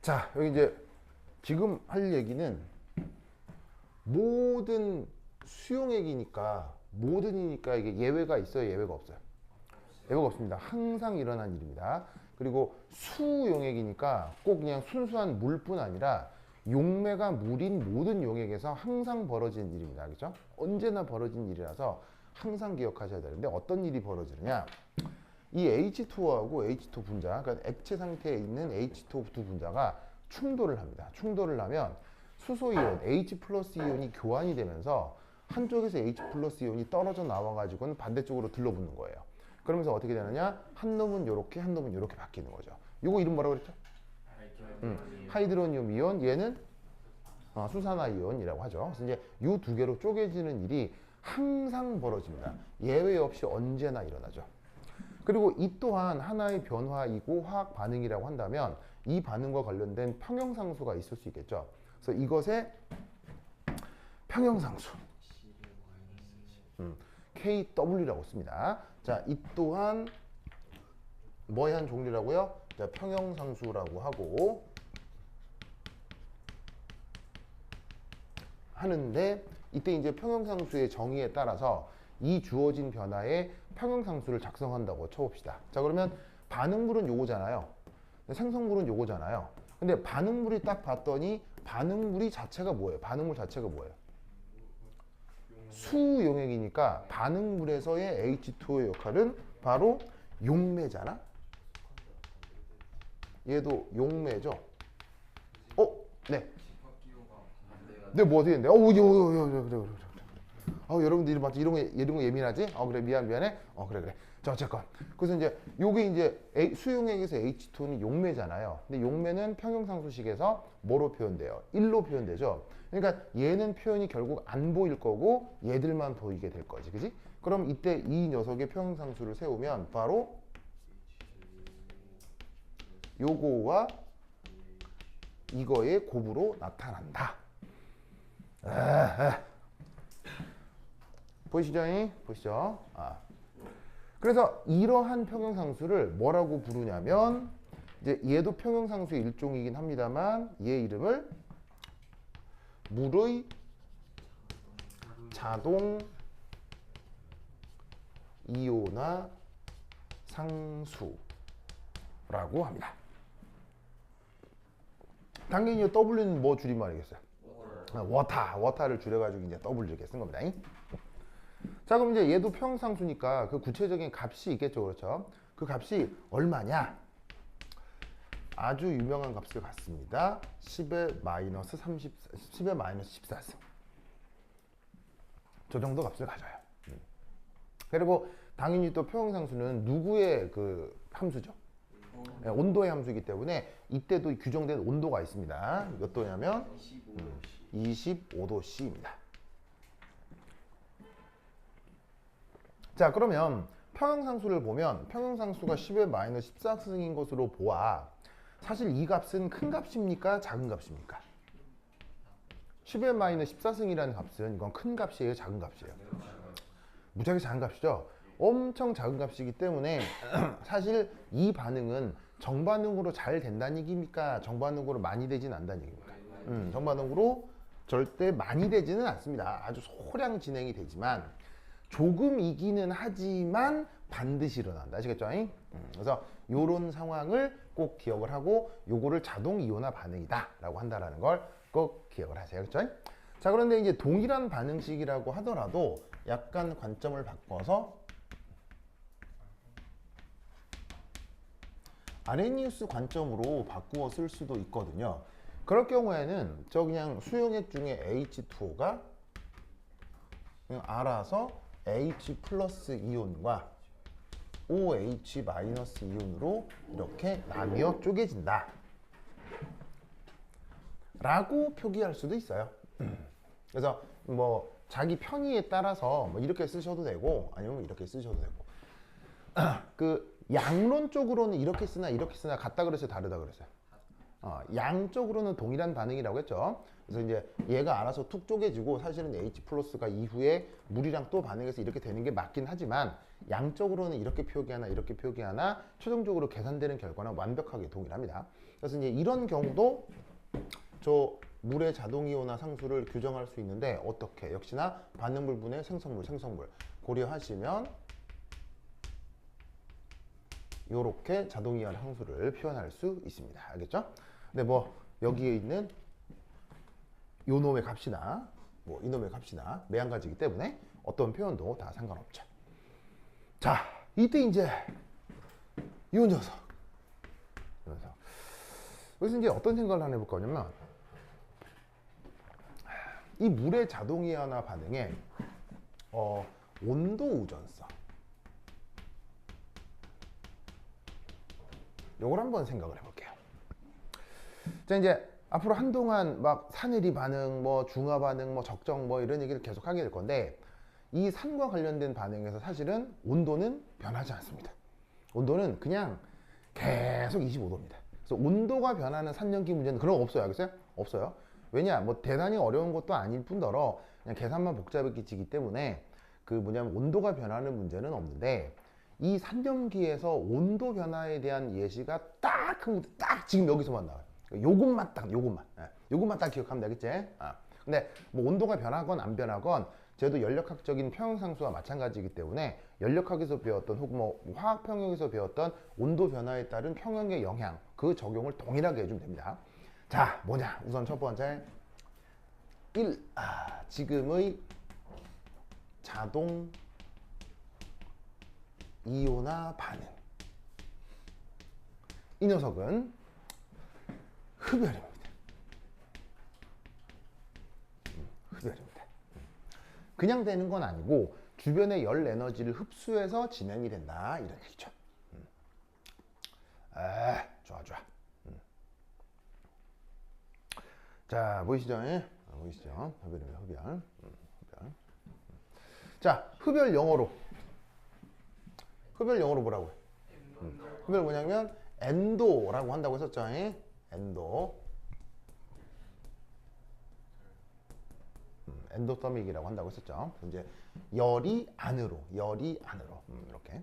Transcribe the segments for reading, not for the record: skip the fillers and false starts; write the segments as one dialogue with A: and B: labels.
A: 자, 여기 이제 지금 할 얘기는 모든 수용액이니까 모든이니까 이게 예외가 있어요, 예외가 없어요? 예외가 없습니다. 항상 일어난 일입니다. 그리고 수용액이니까 꼭 그냥 순수한 물뿐 아니라 용매가 물인 모든 용액에서 항상 벌어지는 일입니다. 알겠죠? 언제나 벌어진 일이라서 항상 기억하셔야 되는데 어떤 일이 벌어지느냐? 이 H2O하고 H2 분자, 그러니까 액체 상태에 있는 H2O 두 분자가 충돌을 합니다. 충돌을 하면 수소이온, H 플러스 이온이 교환이 되면서 한쪽에서 H 플러스 이온이 떨어져 나와가지고는 반대쪽으로 들러붙는 거예요. 그러면서 어떻게 되느냐? 한 놈은 이렇게, 한 놈은 이렇게 바뀌는 거죠. 이거 이름 뭐라고 그랬죠? 하이드로니움 이온, 얘는 수산화이온이라고 하죠. 그래서 이제 이 두 개로 쪼개지는 일이 항상 벌어집니다. 예외 없이 언제나 일어나죠. 그리고 이 또한 하나의 변화이고 화학 반응이라고 한다면 이 반응과 관련된 평형상수가 있을 수 있겠죠. 그래서 이것의 평형상수 KW라고 씁니다. 자, 이 또한 뭐의 한 종류라고요? 자, 평형상수라고 하고 하는데 이때 이제 평형상수의 정의에 따라서 이 주어진 변화에 평형상수를 작성한다고 쳐봅시다. 자, 그러면 반응물은 요거잖아요. 생성물은 요거잖아요. 근데 반응물이 딱 봤더니 반응물이 자체가 뭐예요? 반응물 자체가 뭐예요? 수용액이니까 반응물에서의 H2O의 역할은 바로 용매잖아. 얘도 용매죠. 네. 네, 뭐 어떻게 했는데? 그래. 여러분들이 맞지? 이런 거 예민하지? 그래, 미안해. 그래. 자, 어쨌건. 그래서 이제, 요게 이제, 수용액에서 H2는 용매잖아요. 근데 용매는 평형상수식에서 뭐로 표현돼요? 1로 표현되죠? 그러니까 얘는 표현이 결국 안 보일 거고, 얘들만 보이게 될 거지. 그지? 그럼 이때 이 녀석의 평형상수를 세우면, 바로, 요거와 이거의 곱으로 나타난다. 보이시죠? 보시죠. 그래서 이러한 평형상수를 뭐라고 부르냐면 이제 얘도 평형상수의 일종이긴 합니다만 얘 이름을 물의 자동 이온화 상수라고 합니다. 당연히 W는 뭐 줄임말이겠어요? 워타를 줄여가지고 이제 W 이렇게 쓴 겁니다. 자, 그럼 이제 얘도 평형상수니까 그 구체적인 값이 있겠죠, 그렇죠? 그 값이 얼마냐? 아주 유명한 값을 갖습니다. 10의 마이너스 10의 마이너스 14승. 저 정도 값을 가져요. 그리고 당연히 또 평형상수는 누구의 그 함수죠? 온도의 함수이기 때문에 이때도 규정된 온도가 있습니다. 몇 도냐면 25도씨입니다. 자, 그러면 평형상수를 보면 평형상수가 10의 마이너스 14승인 것으로 보아 사실 이 값은 큰 값입니까? 작은 값입니까? 10의 마이너스 14승이라는 값은 이건 큰 값이에요? 작은 값이에요? 무지하게 작은 값이죠? 엄청 작은 값이기 때문에 사실 이 반응은 정반응으로 잘 된다는 얘기입니까? 정반응으로 많이 되진 않다는 얘기입니까? 정반응으로 절대 많이 되지는 않습니다. 아주 소량 진행이 되지만 조금이기는 하지만 반드시 일어난다. 아시겠죠? 그래서 이런 상황을 꼭 기억을 하고 요거를 자동 이온화 반응이다 라고 한다는 걸 꼭 기억을 하세요. 그렇죠? 자, 그런데 이제 동일한 반응식이라고 하더라도 약간 관점을 바꿔서 아레니우스 관점으로 바꾸어 쓸 수도 있거든요. 그럴 경우에는 저 그냥 수용액 중에 H2O가 그냥 알아서 H 플러스 이온과 OH 마이너스 이온으로 이렇게 나뉘어 쪼개진다 라고 표기할 수도 있어요. 그래서 뭐 자기 편의에 따라서 뭐 이렇게 쓰셔도 되고 아니면 이렇게 쓰셔도 되고 그 양론적으로는 이렇게 쓰나 이렇게 쓰나 같다 그랬어요, 다르다 그랬어요? 양쪽으로는 동일한 반응이라고 했죠. 그래서 이제 얘가 알아서 툭 쪼개지고 사실은 H 플러스가 이후에 물이랑 또 반응해서 이렇게 되는 게 맞긴 하지만 양쪽으로는 이렇게 표기하나 이렇게 표기하나 최종적으로 계산되는 결과는 완벽하게 동일합니다. 그래서 이제 이런 경우도 저 물의 자동이온화 상수를 규정할 수 있는데 어떻게? 역시나 반응물분의 생성물 고려하시면 이렇게 자동이온화 상수를 표현할 수 있습니다. 알겠죠? 근데 뭐 여기에 있는 요 놈의 값이나 뭐 이놈의 값이나 매한가지이기 때문에 어떤 표현도 다 상관없죠. 자, 이때 이제 이 녀석. 그래서 이제 어떤 생각을 하나 해볼 거냐면 이 물의 자동이온화 반응의 온도 우전성 요걸 한번 생각을 해볼게요. 자, 이제 앞으로 한동안 막 산해리 반응, 뭐 중화 반응, 뭐 적정 뭐 이런 얘기를 계속 하게 될 건데 이 산과 관련된 반응에서 사실은 온도는 변하지 않습니다. 온도는 그냥 계속 25도입니다. 그래서 온도가 변하는 산연기 문제는 그런 거 없어요. 알겠어요? 없어요. 왜냐? 뭐 대단히 어려운 것도 아닐 뿐더러 그냥 계산만 복잡해지기 때문에 그 뭐냐면 온도가 변하는 문제는 없는데 이 산염기에서 온도 변화에 대한 예시가 딱 지금 여기서만 나와요. 요것만 딱 기억하면 되겠지? 근데 뭐 온도가 변하건 안 변하건 쟤도 연력학적인 평형상수와 마찬가지이기 때문에 연력학에서 배웠던 혹은 뭐 화학평형에서 배웠던 온도 변화에 따른 평형의 영향 그 적용을 동일하게 해주면 됩니다. 자, 뭐냐? 우선 첫 번째 지금의 자동 이온화 반응 이 녀석은 흡열입니다. 흡열입니다. 그냥 되는 건 아니고 주변의 열 에너지를 흡수해서 진행이 된다 이런 얘기죠. 좋아. 자, 보이시죠? 보이시죠? 흡열입니다. 흡열. 자, 흡열 영어로 뭐라고 해? 흡열 뭐냐면 엔도라고 한다고 했었죠. 엔도. 엔도서믹이라고 한다고 했었죠. 이제 열이 안으로 이렇게.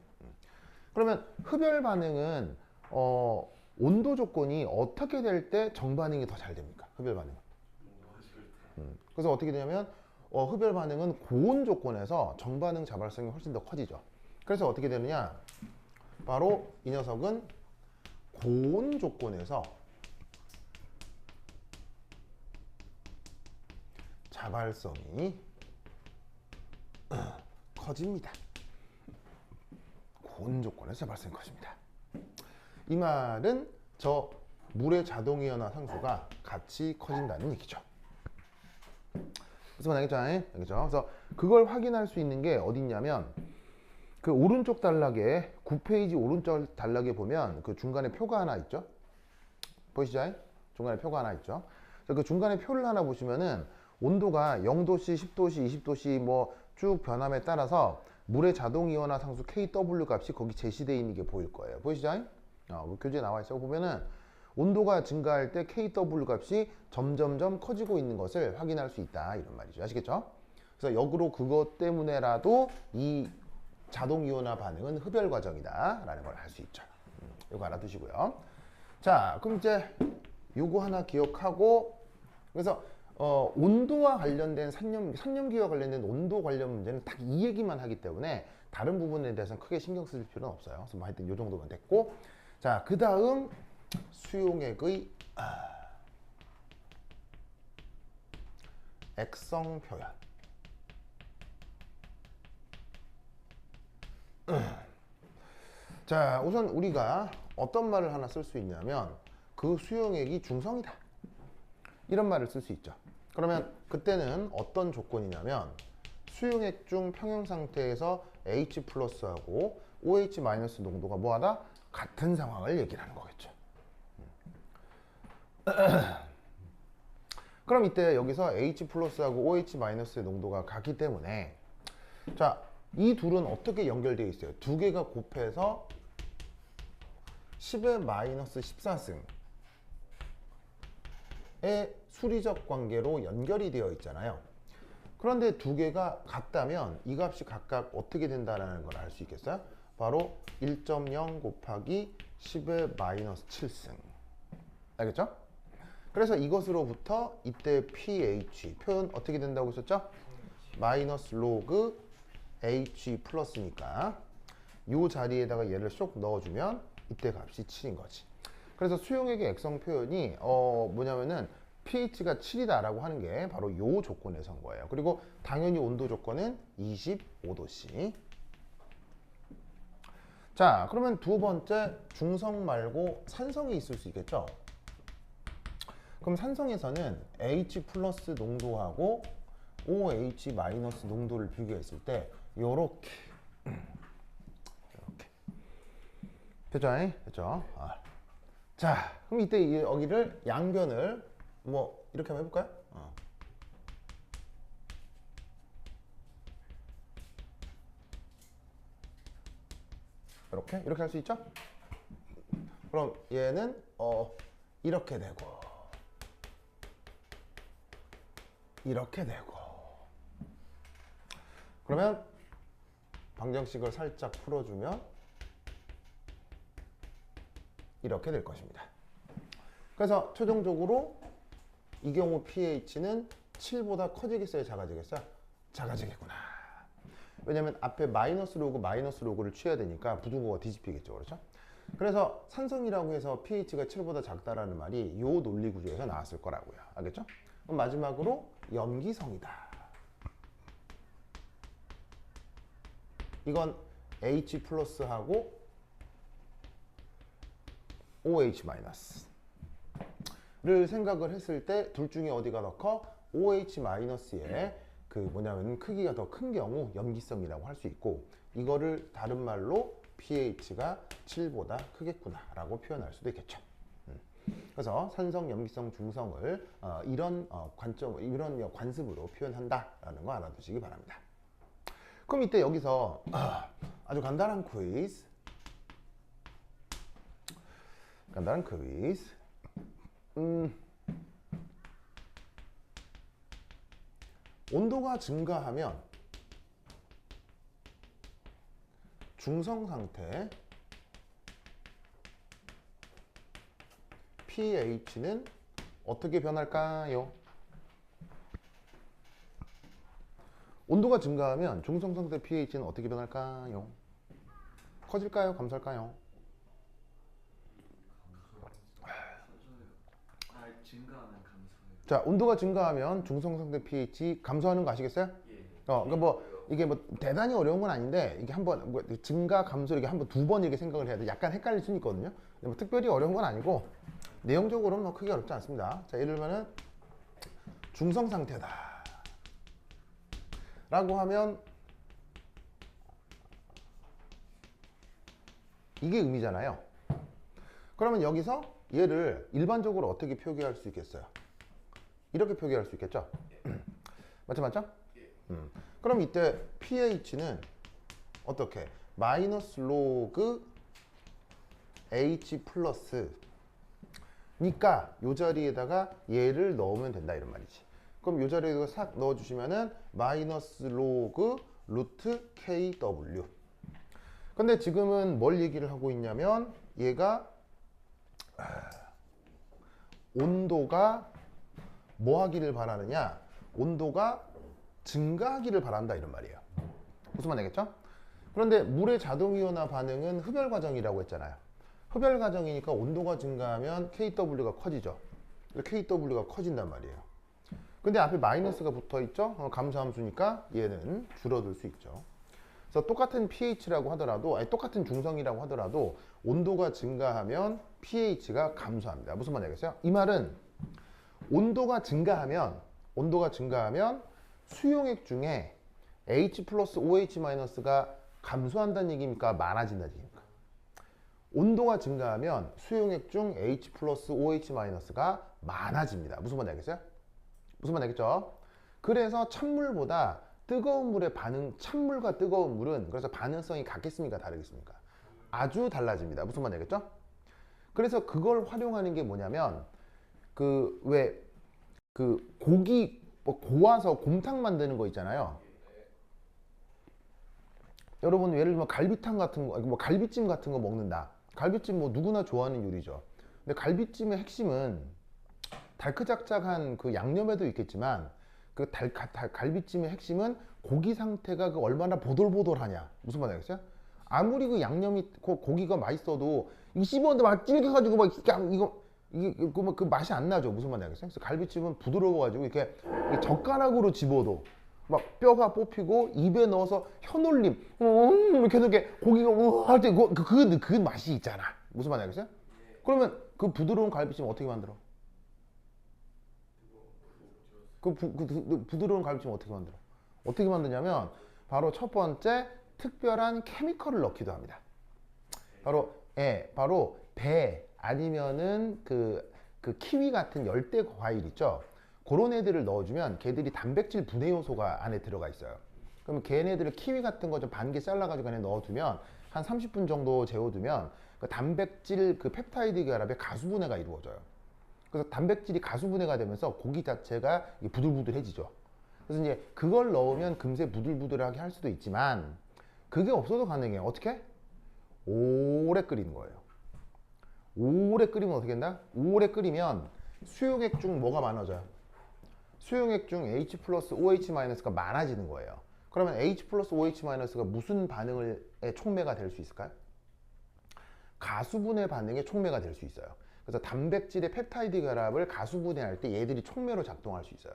A: 그러면 흡열 반응은 온도 조건이 어떻게 될 때 정반응이 더 잘 됩니까? 흡열 반응은. 그래서 어떻게 되냐면 흡열 반응은 고온 조건에서 정반응 자발성이 훨씬 더 커지죠. 그래서 어떻게 되느냐? 바로 이 녀석은 고온 조건에서 자발성이 커집니다. 고온 조건에서 자발성이 커집니다. 이 말은 저 물의 자동이온화 상수가 같이 커진다는 얘기죠. 그래서 알겠죠? 알겠죠? 그래서 그걸 확인할 수 있는 게 어디 있냐면 그 오른쪽 단락에 9페이지 오른쪽 단락에 보면 그 중간에 표가 하나 있죠? 보이시죠? 중간에 표가 하나 있죠? 그래서 그 중간에 표를 하나 보시면은 온도가 0도씨, 10도씨, 20도씨 뭐 쭉 변함에 따라서 물의 자동이온화 상수 KW 값이 거기 제시되어 있는 게 보일 거예요. 보이시죠? 그 교재에 나와 있어 보면은 온도가 증가할 때 KW 값이 점점점 커지고 있는 것을 확인할 수 있다 이런 말이죠. 아시겠죠? 그래서 역으로 그것 때문에라도 이 자동이온화 반응은 흡열 과정이다 라는 걸 알 수 있죠. 이거 알아두시고요. 자, 그럼 이제 요거 하나 기억하고 그래서 온도와 관련된 산염기와 관련된 온도 관련 문제는 딱 이 얘기만 하기 때문에 다른 부분에 대해서는 크게 신경 쓸 필요는 없어요. 그래서 뭐 하여튼 요 정도면 됐고 자, 그 다음 수용액의 액성 표현. 자, 우선 우리가 어떤 말을 하나 쓸 수 있냐면 그 수용액이 중성이다 이런 말을 쓸 수 있죠. 그러면 그때는 어떤 조건이냐면 수용액 중 평형 상태에서 H 플러스하고 OH 마이너스 농도가 뭐하다? 같은 상황을 얘기를 하는 거겠죠. 그럼 이때 여기서 H 플러스하고 OH 마이너스의 농도가 같기 때문에 자, 이 둘은 어떻게 연결되어 있어요? 두 개가 곱해서 10의 마이너스 14승의 수리적 관계로 연결이 되어 있잖아요. 그런데 두 개가 같다면 이 값이 각각 어떻게 된다는 걸 알 수 있겠어요? 바로 1.0 곱하기 10의 마이너스 7승 알겠죠? 그래서 이것으로부터 이때 pH 표현 어떻게 된다고 했었죠? 마이너스 로그 H 플러스니까 이 자리에다가 얘를 쏙 넣어주면 이때 값이 7인 거지. 그래서 수용액의 액성 표현이 뭐냐면은 pH가 7이다라고 하는 게 바로 이 조건에서인 거예요. 그리고 당연히 온도 조건은 25도씨. 자, 그러면 두 번째 중성 말고 산성이 있을 수 있겠죠? 그럼 산성에서는 H 플러스 농도하고 OH 마이너스 농도를 비교했을 때 요렇게 이렇게 됐죠? 됐죠? 자, 그럼 이때 여기를 양변을 뭐 이렇게 한번 해볼까요? 이렇게 할 수 있죠? 그럼 얘는 이렇게 되고 이렇게 되고 그러면 방정식을 살짝 풀어주면 이렇게 될 것입니다. 그래서 최종적으로 이 경우 pH는 7보다 커지겠어요? 작아지겠어요? 작아지겠구나. 왜냐면 앞에 마이너스 로그를 취해야 되니까 부등호가 뒤집히겠죠. 그렇죠? 그래서 산성이라고 해서 pH가 7보다 작다라는 말이 이 논리 구조에서 나왔을 거라고요. 알겠죠? 그럼 마지막으로 염기성이다. 이건 H 플러스하고 OH 마이너스를 생각을 했을 때 둘 중에 어디가 더 커? OH 마이너스의 그 뭐냐면 크기가 더 큰 경우 염기성이라고 할 수 있고 이거를 다른 말로 pH가 7보다 크겠구나 라고 표현할 수도 있겠죠. 그래서 산성, 염기성, 중성을 이런 관습으로 표현한다라는 거 알아두시기 바랍니다. 그럼 이때 여기서 아주 간단한 퀴즈. 온도가 증가하면 중성 상태 pH는 어떻게 변할까요? 온도가 증가하면 중성 상태 pH는 어떻게 변할까요? 커질까요? 감소할까요?
B: 증가하는 감소예요.
A: 자, 온도가 증가하면 중성 상태 pH 감소하는 거 아시겠어요?
B: 예.
A: 그러니까 뭐 이게 뭐 대단히 어려운 건 아닌데 이게 한번 뭐 증가 감소 이게 한번 두 번 이렇게 생각을 해야 돼. 약간 헷갈릴 수는 있거든요. 근데 뭐 특별히 어려운 건 아니고 내용적으로는 뭐 크게 어렵지 않습니다. 자, 예를 들면은 중성 상태다 라고 하면 이게 의미잖아요. 그러면 여기서 얘를 일반적으로 어떻게 표기할 수 있겠어요? 이렇게 표기할 수 있겠죠? 맞죠? 그럼 이때 pH는 어떻게? 마이너스 로그 H 플러스 니까 이 자리에다가 얘를 넣으면 된다 이런 말이지. 그럼 이 자리에다가 싹 넣어주시면은 마이너스 로그 루트 KW. 근데 지금은 뭘 얘기를 하고 있냐면 얘가 온도가 뭐 하기를 바라느냐? 온도가 증가하기를 바란다 이런 말이에요. 무슨 말이겠죠? 그런데 물의 자동이온화 반응은 흡열 과정이라고 했잖아요. 흡열 과정이니까 온도가 증가하면 KW가 커지죠. KW가 커진단 말이에요. 근데 앞에 마이너스가 붙어 있죠? 감소함수니까 얘는 줄어들 수 있죠. 그래서 똑같은 pH라고 하더라도, 아니 똑같은 중성이라고 하더라도 온도가 증가하면 pH가 감소합니다. 무슨 말이겠어요? 이 말은 온도가 증가하면 수용액 중에 H 플러스 OH 마이너스가 감소한다는 얘기입니까? 많아진다는 얘기입니까? 온도가 증가하면 수용액 중 H 플러스 OH 마이너스가 많아집니다. 무슨 말인지 알겠어요? 무슨 말인지 알겠죠? 그래서 찬물보다 뜨거운 물의 찬물과 뜨거운 물은 그래서 반응성이 같겠습니까? 다르겠습니까? 아주 달라집니다. 무슨 말인지 알겠죠? 그래서 그걸 활용하는 게 뭐냐면 고기 고아서 곰탕 만드는 거 있잖아요. 여러분 예를 들면 갈비탕 같은 거, 갈비찜 같은 거 먹는다. 갈비찜 뭐 누구나 좋아하는 요리죠. 근데 갈비찜의 핵심은 달크작작한 그 양념에도 있겠지만 그 갈비찜의 핵심은 고기 상태가 그 얼마나 보들보들하냐. 무슨 말인지 알겠어요? 아무리 그 양념이 고기가 맛있어도 이 씹었는데 막 질겨가지고 막 그냥 그 맛이 안 나죠. 무슨 말인지 알겠어요? 그래서 갈비찜은 부드러워가지고 이렇게 젓가락으로 집어도 막 뼈가 뽑히고 입에 넣어서 혀놀림 이렇게 해서 이렇게 고기가 할때 그 맛이 있잖아. 무슨 말인지 알겠어요? 그러면 그 부드러운 갈비찜 어떻게 만들어? 부드러운 갈비찜 어떻게 만들어? 어떻게 만드냐면 바로 첫 번째 특별한 케미컬을 넣기도 합니다. 바로 배 아니면은 그 키위 같은 열대 과일 있죠. 그런 애들을 넣어주면 걔들이 단백질 분해 요소가 안에 들어가 있어요. 그러면 걔네들을 키위 같은 거 좀 반개 잘라가지고 안에 넣어두면 한 30분 정도 재워두면 그 단백질 그 펩타이드 결합의 가수분해가 이루어져요. 그래서 단백질이 가수분해가 되면서 고기 자체가 부들부들해지죠. 그래서 이제 그걸 넣으면 금세 부들부들하게 할 수도 있지만 그게 없어도 가능해요. 어떻게? 오래 끓이는 거예요. 오래 끓이면 어떻게 된다? 오래 끓이면 수용액 중 뭐가 많아져요? 수용액 중 H 플러스 OH 마이너스가 많아지는 거예요. 그러면 H 플러스 OH 마이너스가 무슨 반응의 촉매가 될 수 있을까요? 가수분해 반응의 촉매가 될 수 있어요. 그래서 단백질의 펩타이드 결합을 가수분해할 때 얘들이 촉매로 작동할 수 있어요.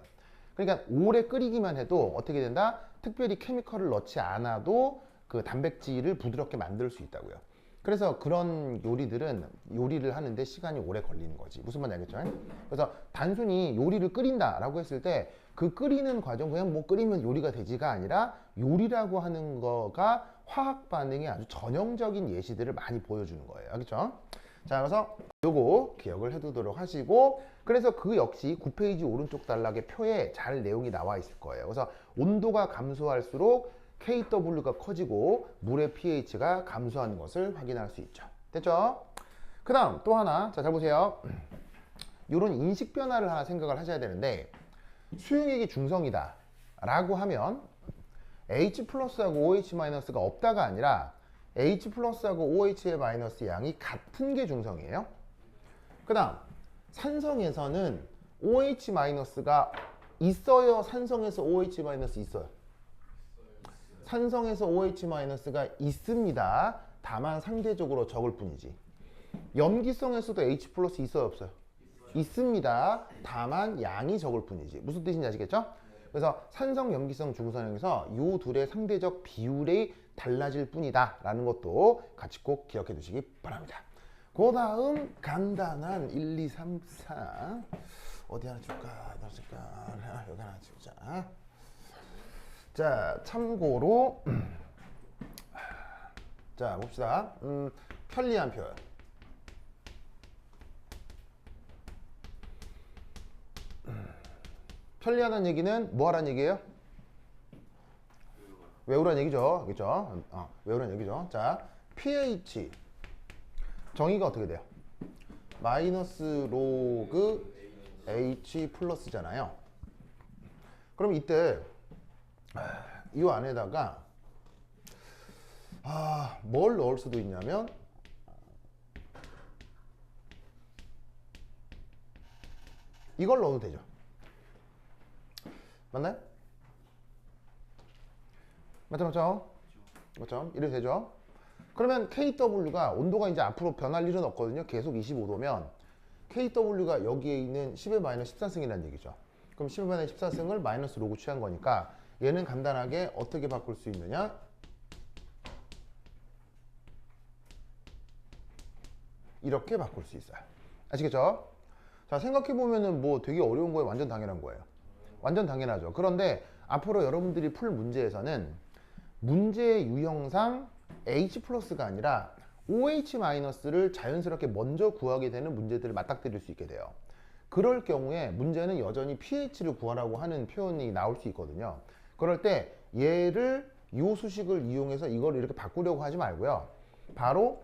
A: 그러니까 오래 끓이기만 해도 어떻게 된다? 특별히 케미컬을 넣지 않아도 그 단백질을 부드럽게 만들 수 있다고요. 그래서 그런 요리를 하는데 시간이 오래 걸리는 거지. 무슨 말인지 알겠죠? 그래서 단순히 요리를 끓인다라고 했을 때 그 끓이는 과정 그냥 뭐 끓이면 요리가 되지가 아니라 요리라고 하는 거가 화학 반응의 아주 전형적인 예시들을 많이 보여주는 거예요. 알겠죠? 자, 그래서 요거 기억을 해두도록 하시고, 그래서 그 역시 9페이지 오른쪽 단락의 표에 잘 내용이 나와 있을 거예요. 그래서 온도가 감소할수록 KW가 커지고 물의 pH가 감소하는 것을 확인할 수 있죠. 됐죠? 그 다음 또 하나, 자, 잘 보세요. 이런 인식 변화를 하나 생각을 하셔야 되는데, 수용액이 중성이다 라고 하면 H 플러스하고 OH 마이너스가 없다가 아니라 H 플러스하고 OH의 마이너스 양이 같은 게 중성이에요. 그 다음 산성에서는 OH 마이너스가 있어요? 산성에서 OH 마이너스 있어요? 산성에서 OH 마이너스가 있습니다. 다만 상대적으로 적을 뿐이지. 염기성에서도 H 플러스 있어요? 없어요? 있습니다. 다만 양이 적을 뿐이지. 무슨 뜻인지 아시겠죠? 그래서 산성, 염기성, 중성에서 이 둘의 상대적 비율이 달라질 뿐이다 라는 것도 같이 꼭 기억해 두시기 바랍니다. 그 다음 간단한 1, 2, 3, 4 어디 하나 줄까? 여기 하나 주자. 자, 참고로 자, 봅시다. 편리한 표현. 편리하다는 얘기는 뭐 하라는 얘기예요? 외우라는 얘기죠. 그렇죠? 외우라는 얘기죠. 자, pH 정의가 어떻게 돼요? 마이너스 로그 H 플러스잖아요. 그럼 이때 이 안에다가 뭘 넣을 수도 있냐면 이걸 넣어도 되죠. 맞나요? 맞죠? 이래도 되죠? 그러면 KW가 온도가 이제 앞으로 변할 일은 없거든요. 계속 25도면 KW가 여기에 있는 10의 마이너스 14승이라는 얘기죠. 그럼 10의 마이너스 14승을 마이너스 로그 취한 거니까 얘는 간단하게 어떻게 바꿀 수 있느냐? 이렇게 바꿀 수 있어요. 아시겠죠? 자, 생각해보면은 뭐 되게 어려운 거예요? 완전 당연한 거예요. 완전 당연하죠. 그런데 앞으로 여러분들이 풀 문제에서는 문제의 유형상 H 플러스가 아니라 OH 마이너스를 자연스럽게 먼저 구하게 되는 문제들을 맞닥뜨릴 수 있게 돼요. 그럴 경우에 문제는 여전히 pH를 구하라고 하는 표현이 나올 수 있거든요. 그럴 때 얘를 이 수식을 이용해서 이걸 이렇게 바꾸려고 하지 말고요. 바로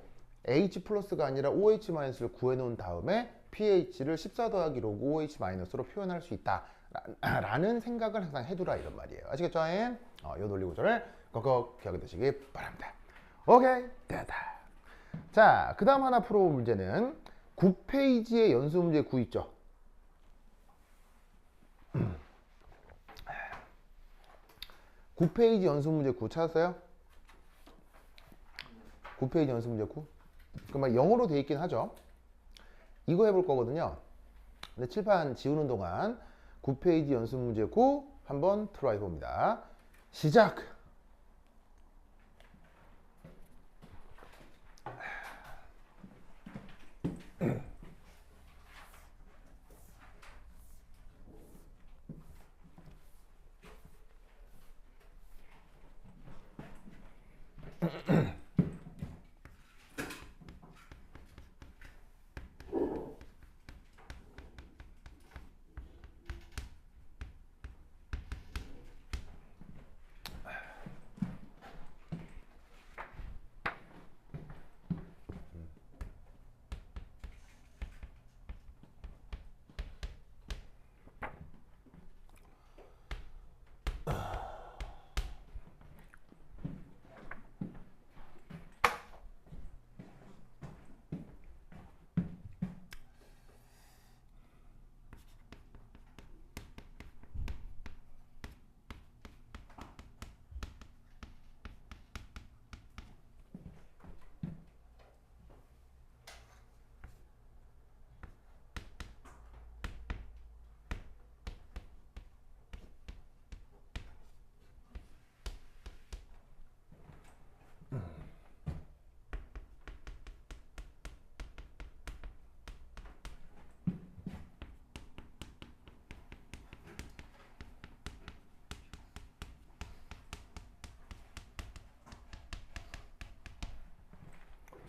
A: H 플러스가 아니라 OH 마이너스를 구해놓은 다음에 pH를 14 더하기 로그 OH 마이너스로 표현할 수 있다 라는 생각을 항상 해두라 이런 말이에요. 아시겠죠? 이 논리 구조를 꼭 기억해 두시기 바랍니다. 오케이, 됐다. 자, 그 다음 하나 풀어볼 문제는 9페이지에 연수 문제 9 있죠. 9페이지 연수 문제 9 찾았어요? 9페이지 연수 문제 9. 그러면 영어로 돼 있긴 하죠. 이거 해볼 거거든요. 근데 칠판 지우는 동안 9페이지 연습 문제 9 한번 트라이 봅니다. 시작!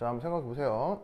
A: 자, 한번 생각해 보세요.